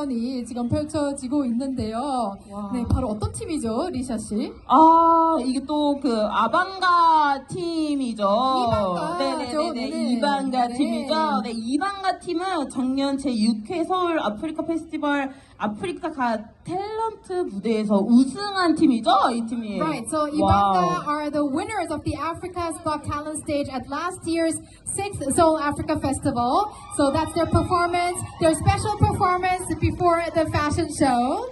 공연이 지금 펼쳐지고 있는데요. 와. 네, 바로 어떤 팀이죠, 리샤 씨? 이게 또 그 아방가 팀이죠. 이방가죠. 네네네. 네네. 이방가 네. 팀이죠. 네, 이방가 팀은 작년 제6회 서울 아프리카 페스티벌 아프리카 가 탤런트 무대에서 우승한 팀이죠. 이 팀이. Right, so Ibanga are the winners of the Africa's Got Talent stage at last year's 6th Seoul Africa Festival. So that's their performance, their special performance before the fashion show.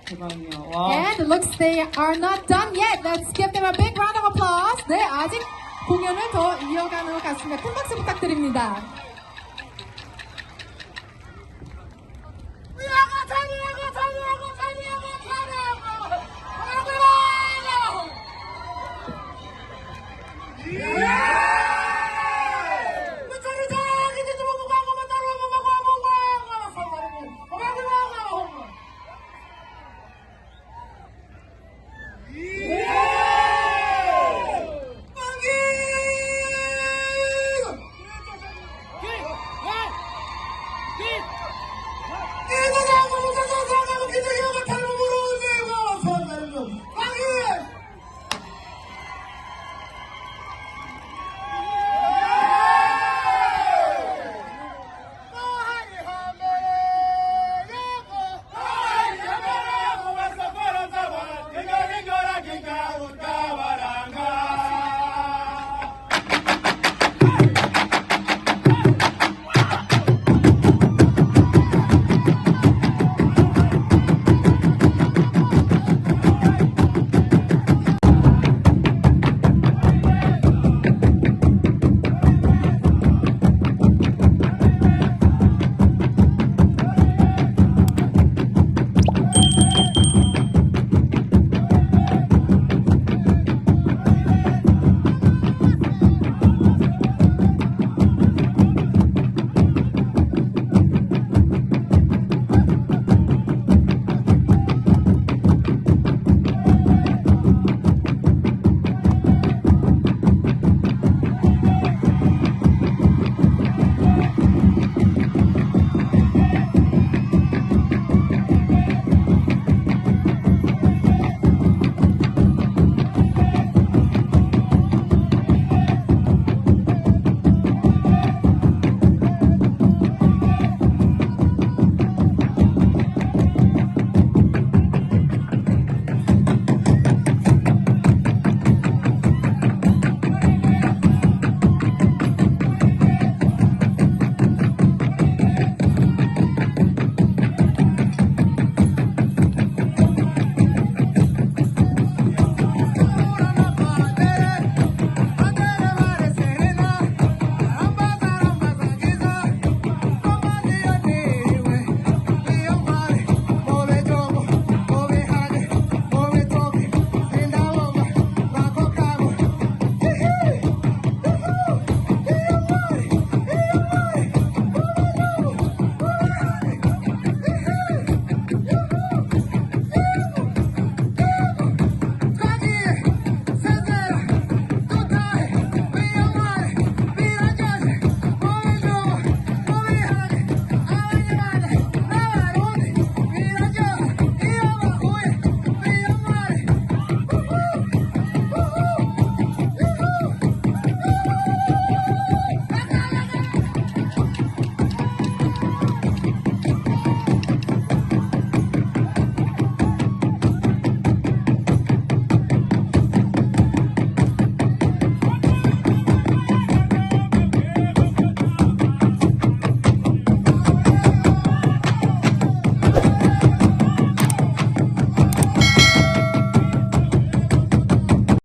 대박이야. 와. And it looks they are not done yet. Let's give them a big round of applause. 네, 아직 공연을 더 이어가는 것 같습니다. 큰 박수 부탁드립니다.